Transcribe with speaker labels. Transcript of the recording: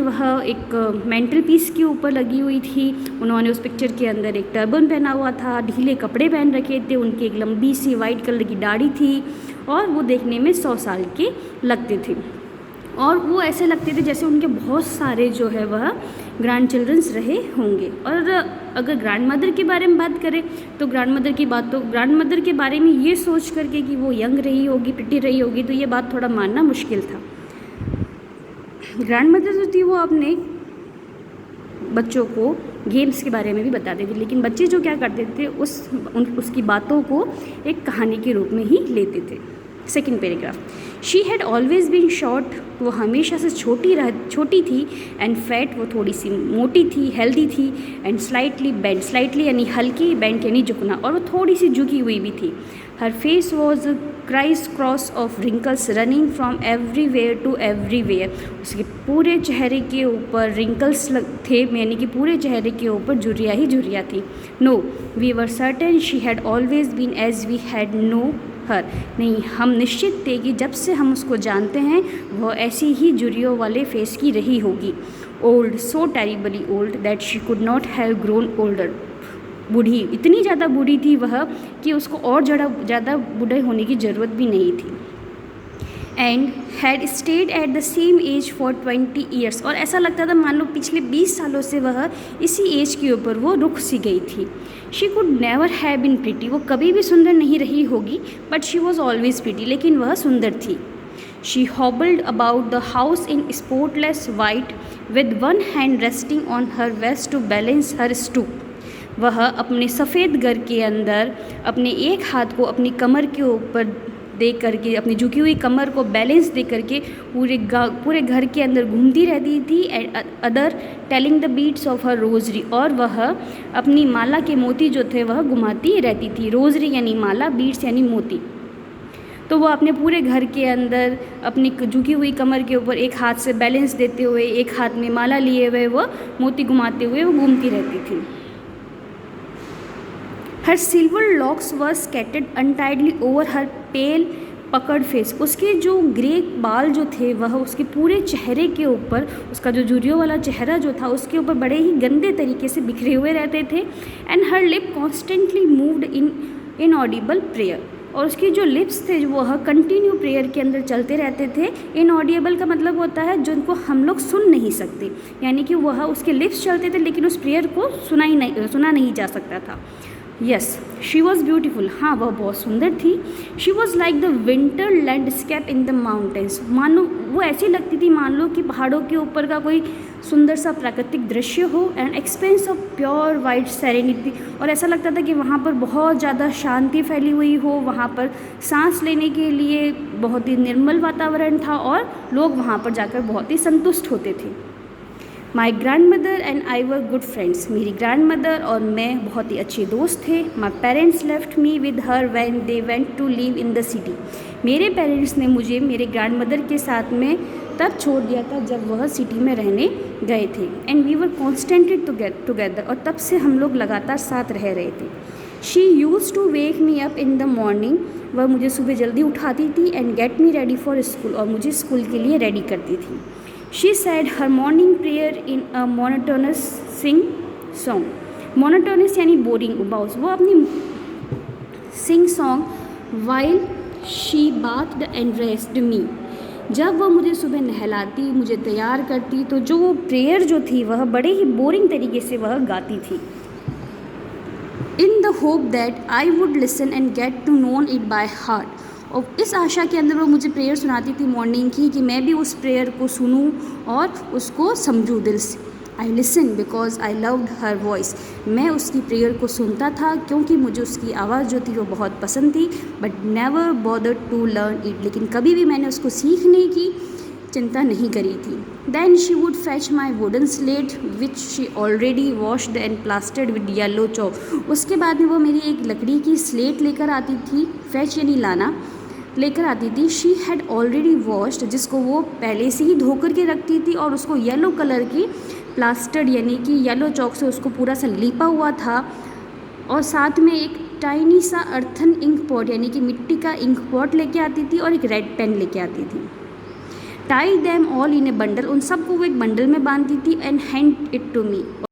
Speaker 1: वह एक mental peace के ऊपर लगी हुई थी। उन्होंने उस पिक्चर के अंदर एक टर्बन पहना हुआ था, ढीले कपड़े पहन रखे थे, उनकी एक लंबी सी वाइट कलर की दाढ़ी थी और वो देखने में 100 साल के लगते थे और वो ऐसे लगते थे जैसे उनके बहुत सारे जो है वह ग्रैंड चिल्ड्रंस रहे होंगे। और अगर ग्रैंड मदर के बारे में बात करें तो ग्रैंड मदर के बारे में ये सोच करके कि वो यंग रही होगी, प्रिटी रही होगी, तो ये बात थोड़ा मानना मुश्किल था। ग्रैंड मदर जो थी वो अपने बच्चों को गेम्स के बारे में भी बताते थे, लेकिन बच्चे जो क्या करते थे उसकी बातों को एक कहानी के रूप में ही लेते थे। Second paragraph, she had always been short, वो हमेशा से छोटी थी, एंड फैट, वो थोड़ी सी मोटी थी, हेल्दी थी, एंड स्लाइटली बेंट, स्लाइटली यानी हल्की, बेंट यानी झुकना, और वो थोड़ी सी झुकी हुई भी थी। Her face was crisscross of wrinkles running from everywhere to everywhere, उसके पूरे चेहरे के ऊपर रिंकल्स थे, यानी कि पूरे चेहरे के ऊपर झुर्रियाँ ही झुर्रियाँ थी। No we were certain she had always been as we had known her, नहीं हम निश्चित थे कि जब से हम उसको जानते हैं वह ऐसी ही झुर्रियों वाले फेस की रही होगी। Old, so terribly old that she could not have grown older, बूढ़ी, इतनी ज़्यादा बूढ़ी थी वह कि उसको और ज़्यादा बूढ़े होने की ज़रूरत भी नहीं थी। And had stayed at the same age for 20 years, और ऐसा लगता था मान लो पिछले 20 सालों से वह इसी एज के ऊपर वो रुक सी गई थी। She could never have been pretty, वो कभी भी सुंदर नहीं रही होगी, but she was always pretty, लेकिन वह सुंदर थी। She hobbled about the house in spotless white with one hand resting on her waist to balance her stoop, वह अपने सफ़ेद घर के अंदर अपने एक हाथ को अपनी कमर के ऊपर दे करके, अपनी झुकी हुई कमर को बैलेंस दे करके पूरे घर के अंदर घूमती रहती थी। And other telling the beats of her rosary, और वह अपनी माला के मोती जो थे वह घुमाती रहती थी। रोजरी यानी माला, बीट्स यानी मोती। तो वह अपने पूरे घर के अंदर अपनी झुकी हुई कमर के ऊपर एक हाथ से बैलेंस देते हुए, एक हाथ में माला लिए हुए, वह मोती घुमाते हुए वो घूमती रहती थी। हर सिल्वर लॉक्स वर स्कैटर्ड अनटाइडली ओवर हर पेल पकड़ फेस, उसके जो ग्रे बाल जो थे वह उसके पूरे चेहरे के ऊपर, उसका जो झुर्रियों वाला चेहरा जो था उसके ऊपर बड़े ही गंदे तरीके से बिखरे हुए रहते थे। And her lip constantly moved in inaudible prayer, और उसके जो लिप्स थे वह कंटिन्यू प्रेयर के अंदर चलते रहते थे। इनऑडिबल का मतलब होता है जिनको हम लोग सुन नहीं सकते, यानी कि वह उसके लिप्स चलते थे लेकिन उस प्रेयर को सुना नहीं जा सकता था। यस शी वॉज़ ब्यूटीफुल, हाँ वह बहुत सुंदर थी। She was like the winter landscape in the mountains, मानो वो ऐसी लगती थी मान लो कि पहाड़ों के ऊपर का कोई सुंदर सा प्राकृतिक दृश्य हो। And expense of pure white serenity, और ऐसा लगता था कि वहाँ पर बहुत ज़्यादा शांति फैली हुई हो, वहाँ पर सांस लेने के लिए बहुत ही निर्मल वातावरण था और लोग वहाँ पर जाकर बहुत ही संतुष्ट होते थे। My grandmother and I were good friends, मेरी ग्रैंड मदर और मैं बहुत ही अच्छे दोस्त थे। My parents left me with her when they went to live in the city, मेरे पेरेंट्स ने मुझे मेरे ग्रैंड मदर के साथ में तब छोड़ दिया था जब वह सिटी में रहने गए थे। And we were constantly together, और तब से हम लोग लगातार साथ रह रहे थे। She used to wake me up in the morning, वह मुझे सुबह जल्दी उठाती थी। And get me ready for school, और मुझे स्कूल के लिए रेडी करती थी। She said her morning prayer in a monotonous song. Monotonous यानी boring, उबाऊ। वो अपनी sing song while she bathed and dressed me, जब वह मुझे सुबह नहलाती, मुझे तैयार करती, तो जो वो प्रेयर जो थी वह बड़े ही बोरिंग तरीके से वह गाती थी। In the hope that I would listen and get to know it by heart, और इस आशा के अंदर वो मुझे प्रेयर सुनाती थी मॉर्निंग की कि मैं भी उस प्रेयर को सुनूं और उसको समझूं दिल से। I listen because I loved her voice, मैं उसकी प्रेयर को सुनता था क्योंकि मुझे उसकी आवाज़ जो थी वो बहुत पसंद थी। But never bothered to learn it, लेकिन कभी भी मैंने उसको सीखने की चिंता नहीं करी थी। Then she would fetch my wooden slate which she already washed and plastered with yellow chalk, उसके बाद में वो मेरी एक लकड़ी की स्लेट लेकर आती थी, फैच यानी लाना, लेकर आती थी। शी हैड ऑलरेडी वॉश्ड, जिसको वो पहले से ही धोकर के रखती थी, और उसको येलो कलर की प्लास्टर्ड यानी कि येलो चॉक से उसको पूरा सा लिपा हुआ था, और साथ में एक टाइनी सा अर्थन इंक पॉट यानी कि मिट्टी का इंक पॉट लेके आती थी, और एक रेड पेन लेके आती थी। Tie them all in a bundle, उन सबको वो एक बंडल में बांधती थी, and hand it to me,